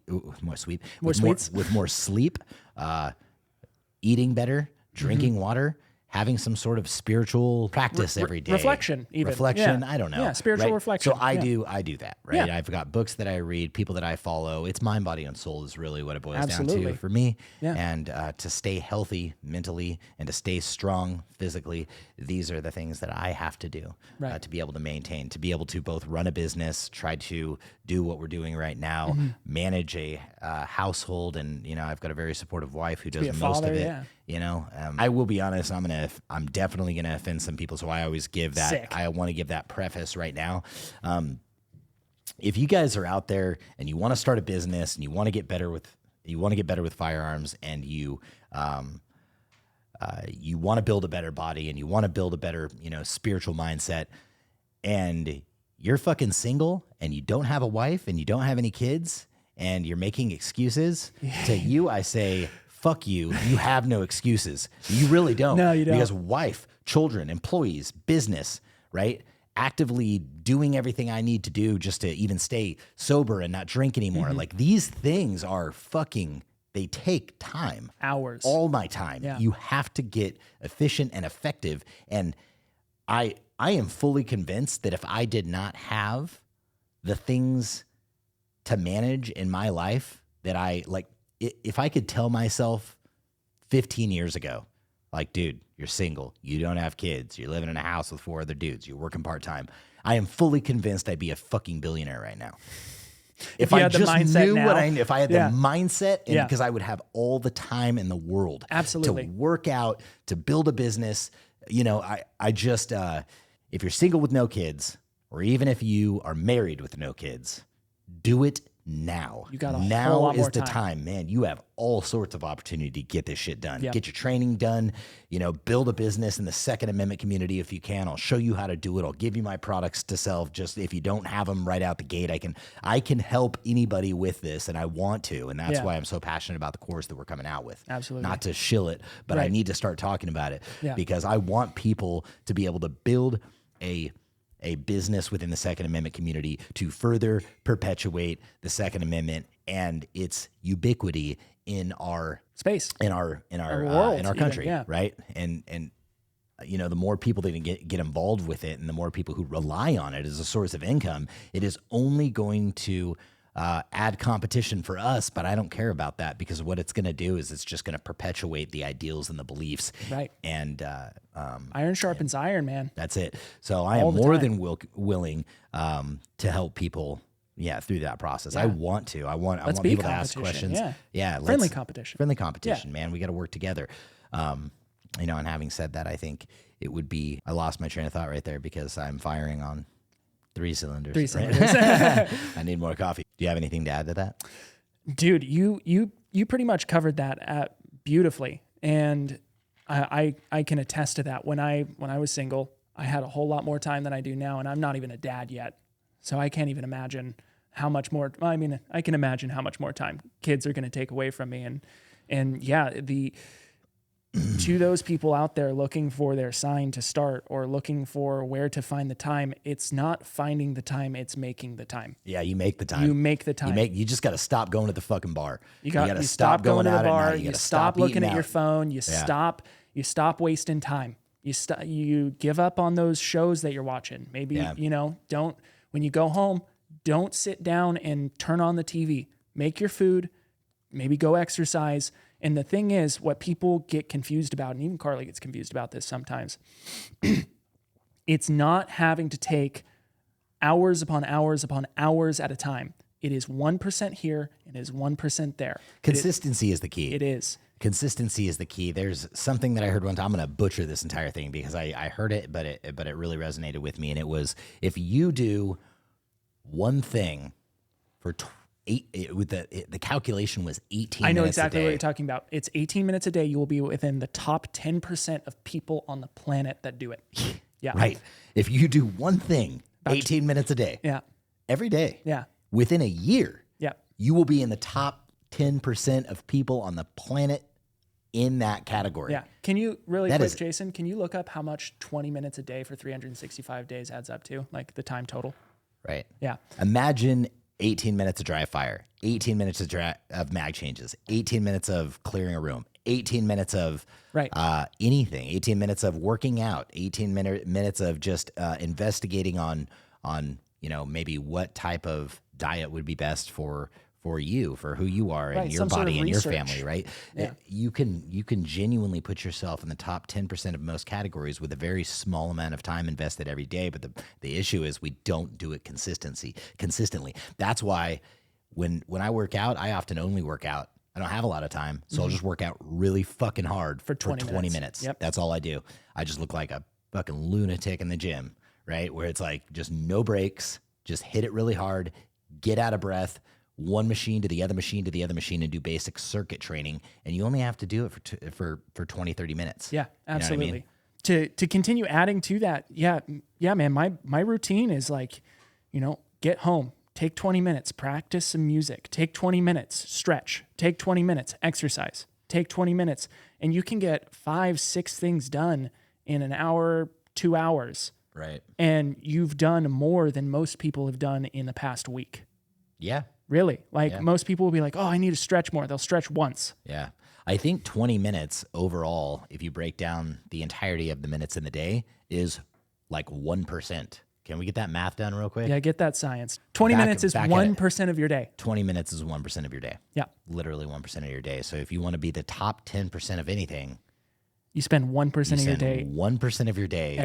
eating better, drinking water, having some sort of spiritual practice every day? Reflection, even. Reflection, Yeah. I don't know. Yeah, spiritual reflection. So I do that, right? Yeah. I've got books that I read, people that I follow. It's mind, body, and soul is really what it boils down Absolutely. to for me. Yeah. And to stay healthy mentally and to stay strong physically, these are the things that I have to do to be able to maintain, to be able to both run a business, try to do what we're doing right now, manage a household. And, you know, I've got a very supportive wife who does most of it. Yeah. You know, I will be honest, I'm definitely going to offend some people. So I always give that, Sick. I want to give that preface right now. If you guys are out there and you want to start a business and you want to get better with firearms, and you want to build a better body and you want to build a better, you know, spiritual mindset, and you're fucking single and you don't have a wife and you don't have any kids and you're making excuses, to you, I say, fuck you. You have no excuses. You really don't. No, you don't. Because wife, children, employees, business, right? Actively doing everything I need to do just to even stay sober and not drink anymore. Like, these things are fucking, they take time. Hours. All my time. Yeah. You have to get efficient and effective. And I am fully convinced that if I did not have the things to manage in my life that I like, if I could tell myself 15 years ago, like, dude, you're single, you don't have kids, you're living in a house with 4 other dudes, you're working part-time, I am fully convinced I'd be a fucking billionaire right now. If I just knew if I had the mindset, and because I would have all the time in the world to work out, to build a business. You know, I just, if you're single with no kids, or even if you are married with no kids, do it now. You got a now whole lot is more the time. time, man. You have all sorts of opportunity to get this shit done. Yep. Get your training done, build a business in the Second Amendment community if you can. I'll show you how to do it. I'll give you my products to sell. Just if you don't have them right out the gate, I can help anybody with this, and I want to. And that's why I'm so passionate about the course that we're coming out with. Absolutely. Not to shill it, but I need to start talking about it because I want people to be able to build a business within the Second Amendment community to further perpetuate the Second Amendment and its ubiquity in our space, in our world, in our country, even, right? And the more people that get involved with it, and the more people who rely on it as a source of income, it is only going to add competition for us. But I don't care about that, because what it's going to do is it's just going to perpetuate the ideals and the beliefs, right? And iron sharpens iron, man. That's it. So I am more than willing to help people, through that process. I want to. I want people to ask questions. Friendly competition, man. We got to work together. And having said that, I think it would be. I lost my train of thought right there because I'm firing on 3 cylinders. I need more coffee. Do you have anything to add to that? Dude, you pretty much covered that beautifully, and I can attest to that. When I was single, I had a whole lot more time than I do now, and I'm not even a dad yet, so I can't even imagine how much more. I mean, I can imagine how much more time kids are going to take away from me, and to those people out there looking for their sign to start or looking for where to find the time, it's not finding the time, it's making the time. Yeah, you make the time. You make the time. You just got to stop going to the fucking bar. You got to stop going to the bar. You stop looking at your phone. You stop wasting time. You give up on those shows that you're watching. Maybe, don't, when you go home, don't sit down and turn on the TV. Make your food, maybe go exercise. And the thing is, what people get confused about, and even Carly gets confused about this sometimes, it's not having to take hours upon hours upon hours at a time. It is 1% here, and it is 1% there. Consistency is the key. It is. Consistency is the key. There's something that I heard one time. I'm going to butcher this entire thing because I heard it, but it really resonated with me. And it was, if you do one thing for the calculation was 18 minutes a day. I know exactly what you're talking about. It's 18 minutes a day. You will be within the top 10% of people on the planet that do it. Yeah. Right. If you do one thing, 18 minutes a day. Yeah. Every day. Yeah. Within a year. Yeah. You will be in the top 10% of people on the planet in that category. Yeah. Can you Jason, can you look up how much 20 minutes a day for 365 days adds up to? Like the time total? Right. Yeah. Imagine 18 minutes of dry fire, 18 minutes of mag changes, 18 minutes of clearing a room, 18 minutes of anything, 18 minutes of working out, 18 minutes of just investigating on maybe what type of diet would be best for you, for who you are and your body and your family, right? Yeah. You can genuinely put yourself in the top 10% of most categories with a very small amount of time invested every day. But the issue is we don't do it consistently. That's why when I work out, I often only work out. I don't have a lot of time, so I'll just work out really fucking hard for 20 minutes. Yep. That's all I do. I just look like a fucking lunatic in the gym, right? Where it's like just no breaks, just hit it really hard, get out of breath, one machine to the other machine to the other machine, and do basic circuit training. And you only have to do it for 20, 30 minutes. Yeah, absolutely. You know what I mean? To continue adding to that, yeah, man, my routine is like, get home, take 20 minutes, practice some music, take 20 minutes, stretch, take 20 minutes, exercise, take 20 minutes. And you can get 5-6 things done in an hour, 2 hours. Right. And you've done more than most people have done in the past week. Yeah. Really? Most people will be like, oh, I need to stretch more. They'll stretch once. Yeah. I think 20 minutes overall, if you break down the entirety of the minutes in the day, is like 1%. Can we get that math done real quick? Yeah, get that science. 20 minutes is 1% of your day. 20 minutes is 1% of your day. Yeah. Literally 1% of your day. So if you want to be the top 10% of anything, you spend 1% of your day. 1% of your day.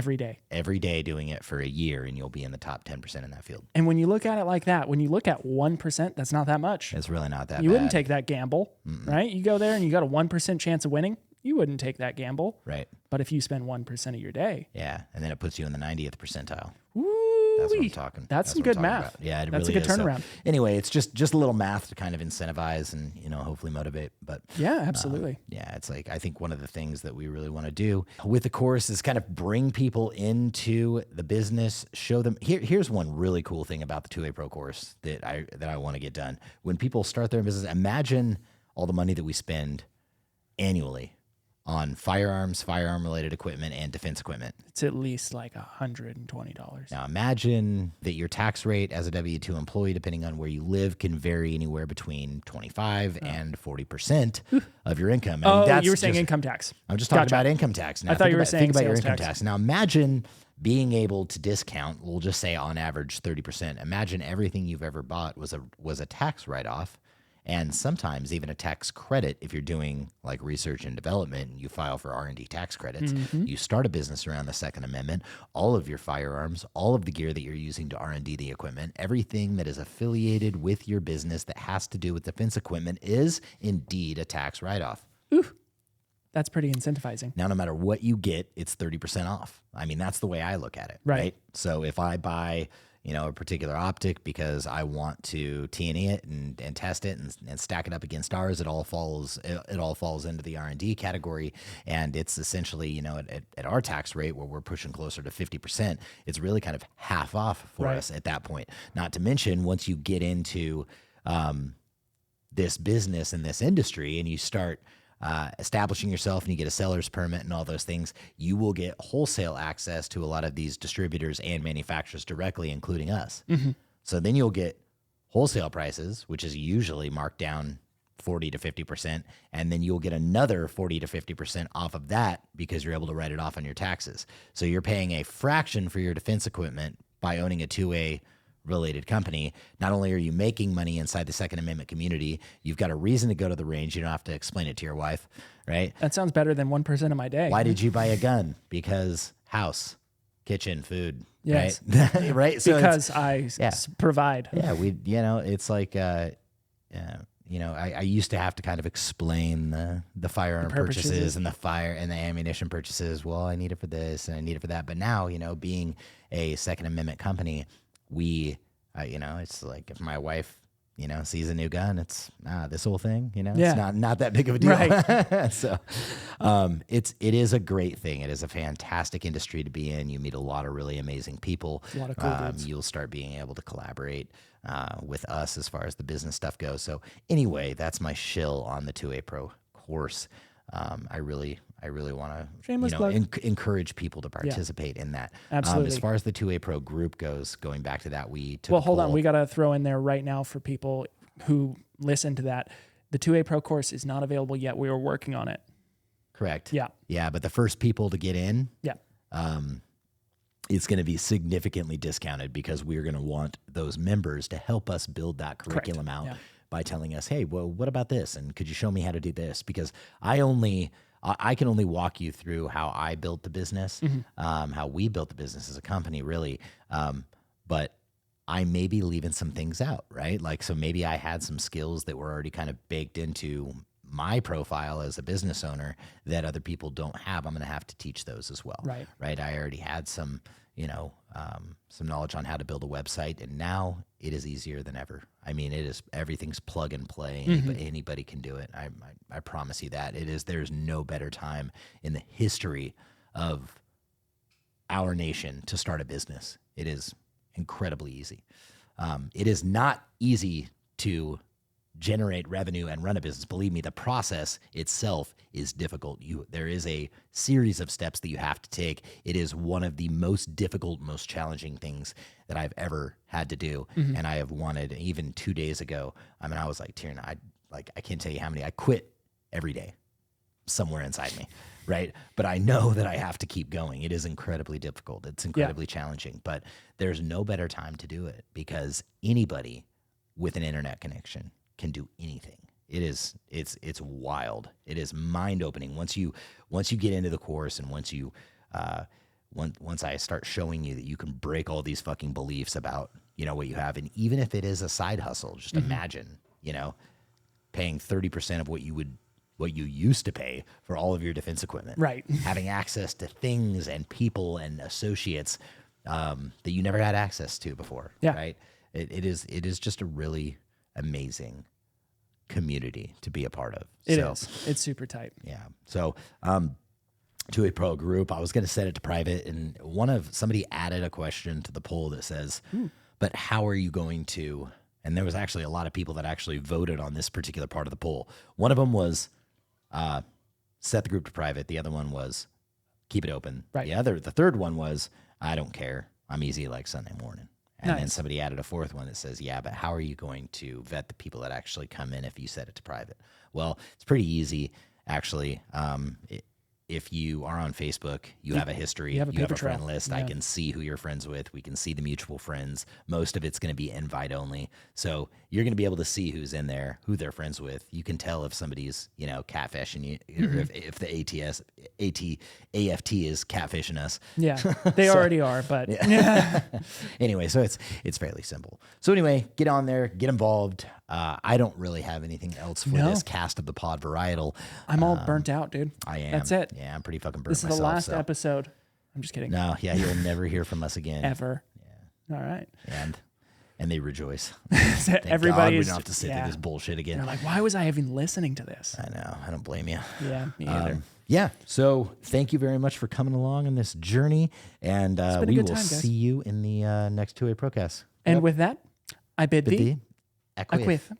Every day doing it for a year, and you'll be in the top 10% in that field. And when you look at it like that, when you look at 1%, that's not that much. It's really not that You bad. wouldn't take that gamble, right? You go there and you got a 1% chance of winning. You wouldn't take that gamble. Right. But if you spend 1% of your day. Yeah. And then it puts you in the 90th percentile. Woo! That's what I'm talking. That's some what I'm good talking math. about. Yeah, it That's really a good is. turnaround. So, anyway, it's just a little math to kind of incentivize and hopefully motivate. But Yeah, absolutely. yeah, it's like I think one of the things that we really want to do with the course is kind of bring people into the business, show them. Here's one really cool thing about the 2A Pro course that I want to get done. When people start their business, imagine all the money that we spend annually on firearms, firearm-related equipment, and defense equipment. It's at least like $120. Now imagine that your tax rate as a W-2 employee, depending on where you live, can vary anywhere between 25 and 40% of your income. And You were saying income tax. I'm just talking about income tax. Now, I thought you were saying think about your sales income tax. tax. Now imagine being able to discount, we'll just say on average 30%. Imagine everything you've ever bought was a tax write-off. And sometimes even a tax credit if you're doing like research and development and you file for R&D tax credits. You start a business around the Second Amendment, all of your firearms, all of the gear that you're using to R&D the equipment, everything that is affiliated with your business that has to do with defense equipment is indeed a tax write-off. Ooh, that's pretty incentivizing. Now, no matter what you get, it's 30% off. I mean, that's the way I look at it, right? So if I buy a particular optic because I want to T&E it and test it and stack it up against ours. It all falls into the R&D category, and it's essentially at our tax rate where we're pushing closer to 50%. It's really kind of half off for us at that point. Not to mention once you get into this business and this industry and you start establishing yourself and you get a seller's permit and all those things, you will get wholesale access to a lot of these distributors and manufacturers directly, including us. So then you'll get wholesale prices, which is usually marked down 40 to 50%. And then you'll get another 40 to 50% off of that because you're able to write it off on your taxes. So you're paying a fraction for your defense equipment by owning a 2A related company. Not only are you making money inside the Second Amendment community, you've got a reason to go to the range. You don't have to explain it to your wife, right? That sounds better than 1% of my day. Why did you buy a gun? Because house, kitchen, food, Yes. right? Right. So because I provide. Yeah, it's like, I used to have to kind of explain the firearm purchases and the ammunition purchases. Well, I need it for this and I need it for that. But now, being a Second Amendment company, it's like if my wife, sees a new gun, it's this whole thing, it's not that big of a deal. Right. So, it is a great thing. It is a fantastic industry to be in. You meet a lot of really amazing people. A lot of cool dudes. You'll start being able to collaborate with us as far as the business stuff goes. So anyway, that's my shill on the 2A Pro course. I really want to encourage people to participate in that. Absolutely. As far as the 2A Pro group goes, going back to that, hold on. We got to throw in there right now for people who listen to that. The 2A Pro course is not available yet. We are working on it. Correct. Yeah. Yeah, but the first people to get in, yeah, it's going to be significantly discounted because we're going to want those members to help us build that curriculum out. Yeah. By telling us, hey, well, what about this? And could you show me how to do this? Because I can only walk you through how I built the business, how we built the business as a company, really. But I may be leaving some things out, right? Like, so maybe I had some skills that were already kind of baked into my profile as a business owner that other people don't have. I'm going to have to teach those as well. Right. I already had some knowledge on how to build a website, and now it is easier than ever. I mean, everything's plug and play. Anybody can do it. I promise you that. There's no better time in the history of our nation to start a business. It is incredibly easy. It is not easy to generate revenue and run a business. Believe me, the process itself is difficult. There is a series of steps that you have to take. It is one of the most difficult, most challenging things that I've ever had to do. And I have wanted, even 2 days ago, I was like, Tierna, I can't tell you how many. I quit every day somewhere inside me, right? But I know that I have to keep going. It is incredibly difficult. It's incredibly challenging, but there's no better time to do it because anybody with an internet connection can do anything. It's wild. It is mind opening. Once you get into the course and once I start showing you that you can break all these fucking beliefs about, what you have. And even if it is a side hustle, just imagine, paying 30% of what you used to pay for all of your defense equipment. Right. Having access to things and people and associates that you never had access to before. Yeah. Right. It is just a really amazing community to be a part of. It is. It's super tight. Yeah. So, to a pro group, I was going to set it to private, and somebody added a question to the poll that says, but how are you going to, and there was actually a lot of people that actually voted on this particular part of the poll. One of them was, set the group to private. The other one was keep it open. Right. The third one was, I don't care. I'm easy like Sunday morning. And Nice. then somebody added a fourth one that says, yeah, but how are you going to vet the people that actually come in if you set it to private? Well, it's pretty easy, actually. If you are on Facebook, you have a history, you have a paper friend trail. list. Yeah. I can see who you're friends with. We can see the mutual friends. Most of it's going to be invite only. So you're going to be able to see who's in there, who they're friends with. You can tell if somebody's, catfishing you, or if the AFT is catfishing us. Yeah, they already are, but Anyway, so it's fairly simple. So anyway, get on there, get involved. I don't really have anything else for this cast of the pod varietal. I'm all burnt out, dude. I am. That's it. Yeah, I'm pretty fucking burnt This is myself. the last so. episode. I'm just kidding. No, yeah, you'll never hear from us again. Ever. Yeah. All right. And they rejoice. Everybody we is. don't have to sit through this bullshit again. They're like, why was I even listening to this? I know. I don't blame you. Yeah, me either. Yeah. So thank you very much for coming along on this journey. And we will see you in the next 2A Procast. And with that, I bid thee Equith.